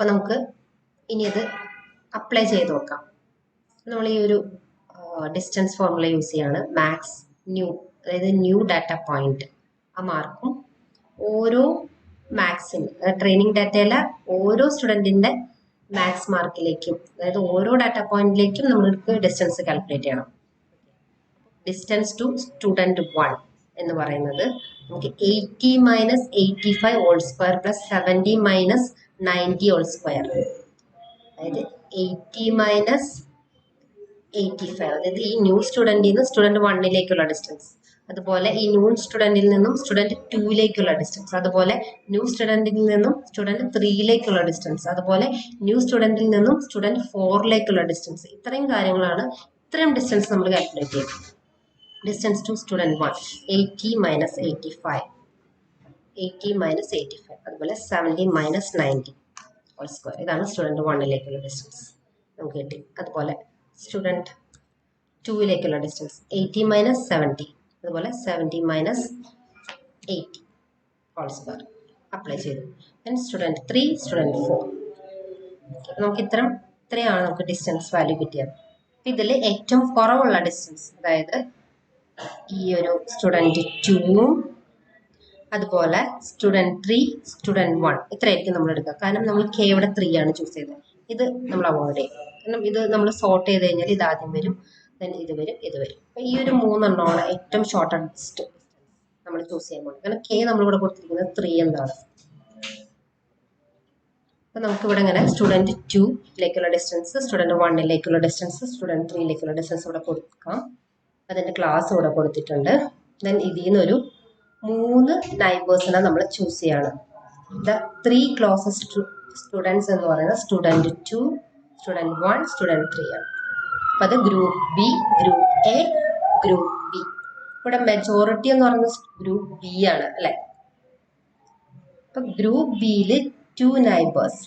അപ്പം നമുക്ക് ഇനി ഇത് അപ്ലൈ ചെയ്ത് നോക്കാം. നമ്മൾ ഈ ഒരു ഡിസ്റ്റൻസ് ഫോർമുല യൂസ് ചെയ്യാണ്. മാക്സ് ന്യൂ, അതായത് ന്യൂ ഡാറ്റ പോയിന്റ്, ആ മാർക്കും ഓരോ മാക്സിന്, ട്രെയിനിങ് ഡാറ്റയിലെ ഓരോ സ്റ്റുഡൻറ്റിൻ്റെ മാക്സ് മാർക്കിലേക്കും, അതായത് ഓരോ ഡാറ്റ പോയിന്റിലേക്കും നമ്മൾക്ക് ഡിസ്റ്റൻസ് കാൽക്കുലേറ്റ് ചെയ്യണം. ഡിസ്റ്റൻസ് ടു സ്റ്റുഡൻറ്റ് 1 എന്ന് പറയുന്നത് നമുക്ക് 80 minus 85 whole square plus 70 minus 90 whole square, അതായത് 80 മൈനസ് 85, അതായത് ഈ ന്യൂ സ്റ്റുഡൻറ്റിൽ നിന്ന് സ്റ്റുഡൻറ്റ് 1ലേക്കുള്ള ഡിസ്റ്റൻസ്, അതുപോലെ ഈ ന്യൂ സ്റ്റുഡൻറ്റിൽ നിന്നും സ്റ്റുഡൻറ്റ് 2ലേക്കുള്ള ഡിസ്റ്റൻസ്, അതുപോലെ ന്യൂ സ്റ്റുഡൻറ്റിൽ നിന്നും സ്റ്റുഡൻറ്റ് 3ലേക്കുള്ള ഡിസ്റ്റൻസ്, അതുപോലെ ന്യൂ സ്റ്റുഡൻറ്റിൽ നിന്നും സ്റ്റുഡൻറ്റ് 4ലേക്കുള്ള ഡിസ്റ്റൻസ്. ഇത്രയും കാര്യങ്ങളാണ്, ഇത്രയും ഡിസ്റ്റൻസ് നമ്മൾ കാൽക്കുലേറ്റ് ചെയ്യും. Distance to student 1 80 minus 85, 80 minus 85, അതുപോലെ 70 മൈനസ് 90 ഹോൾ സ്ക്വയർ. ഇതാണ് സ്റ്റുഡൻറ്റ് 1ലേക്കുള്ള ഡിസ്റ്റൻസ് നമുക്ക് കിട്ടി. അതുപോലെ സ്റ്റുഡൻറ്റ് 2ലേക്കുള്ള ഡിസ്റ്റൻസ് 80 മൈനസ് 70, അതുപോലെ 70 മൈനസ് 80 ഹോൾ സ്ക്വയർ അപ്ലൈ ചെയ്തു. Then student 3, student 4. നമുക്ക് ഇത്രയാണ് നമുക്ക് ഡിസ്റ്റൻസ് വാല്യൂ കിട്ടിയത്. ഇതിൽ ഏറ്റവും കുറവുള്ള ഡിസ്റ്റൻസ്, അതായത് ഈ ഒരു സ്റ്റുഡൻറ്റ് 2ഉം അതുപോലെ സ്റ്റുഡൻറ്റ് 3, സ്റ്റുഡൻറ്റ് 1, ഇത്രയായിരിക്കും നമ്മൾ എടുക്കുക. കാരണം നമ്മൾ കെ ഇവിടെ 3 ആണ് ചൂസ് ചെയ്തത്. ഇത് നമ്മൾ അവോയ്ഡ് ചെയ്യും. കാരണം ഇത് നമ്മൾ സോർട്ട് ചെയ്ത് കഴിഞ്ഞാൽ ഇത് ആദ്യം വരും, ദെൻ ഇത് വരും, ഇത് വരും. അപ്പം ഈ ഒരു 3 എണ്ണമാണ് ഏറ്റവും ഷോർട്ടസ്റ്റ് നമ്മൾ ചൂസ് ചെയ്യാൻ പോകുന്നത്. കാരണം കെ നമ്മളിവിടെ കൊടുത്തിരിക്കുന്നത് 3 എന്നാണ്. അപ്പം നമുക്കിവിടെ ഇങ്ങനെ സ്റ്റുഡൻറ്റ് 2ലേക്കുള്ള ഡിസ്റ്റൻസ്, സ്റ്റുഡൻറ്റ് 1ലേക്കുള്ള ഡിസ്റ്റൻസ്, സ്റ്റുഡൻറ്റ് 3ലേക്കുള്ള ഡിസ്റ്റൻസ് ഇവിടെ കൊടുക്കാം. അതിൻ്റെ ക്ലാസ് ഇവിടെ കൊടുത്തിട്ടുണ്ട്. ദെൻ ഇതിൽ നിന്നൊരു 3 നൈബേഴ്സിനെ നമ്മൾ ചൂസ് ചെയ്യാണ്. ദ 3 ക്ലോസസ്റ്റ് സ്റ്റുഡൻസ് എന്ന് പറയുന്നത് സ്റ്റുഡൻറ്റ് 2, സ്റ്റുഡൻറ്റ് 1, സ്റ്റുഡൻറ്റ് 3 ആണ്. അപ്പം അത് group B, group A, group B. ഇവിടെ മെജോറിറ്റി എന്ന് പറയുന്നത് ഗ്രൂപ്പ് ബി ആണ് അല്ലേ. അപ്പം ഗ്രൂപ്പ് ബിയിൽ 2 നൈബേഴ്സ്,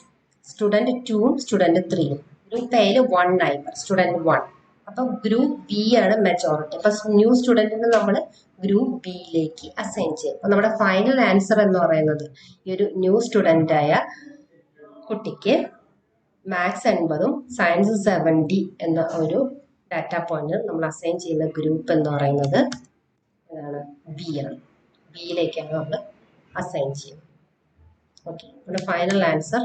സ്റ്റുഡൻറ്റ് 2ഉം സ്റ്റുഡൻറ്റ് 3ഉം. ഗ്രൂപ്പ് എയിൽ 1 നൈബർ, സ്റ്റുഡൻറ്റ് 1. അപ്പം ഗ്രൂപ്പ് ബി ആണ് മെജോറിറ്റി. അപ്പം ന്യൂ സ്റ്റുഡൻറ്റിനെ നമ്മൾ ഗ്രൂപ്പ് ബിയിലേക്ക് അസൈൻ ചെയ്യും. അപ്പം നമ്മുടെ ഫൈനൽ ആൻസർ എന്ന് പറയുന്നത് ഈ ഒരു ന്യൂ സ്റ്റുഡൻ്റായ കുട്ടിക്ക് മാത്സ് 80ഉം സയൻസ് 70 എന്ന ഒരു ഡാറ്റ പോയിന്റ് നമ്മൾ അസൈൻ ചെയ്യുന്ന ഗ്രൂപ്പ് എന്ന് പറയുന്നത് എന്താണ്, ബി ആണ്. ബിയിലേക്കാണ് നമ്മൾ അസൈൻ ചെയ്യുന്നത്. ഓക്കെ, നമ്മുടെ ഫൈനൽ ആൻസർ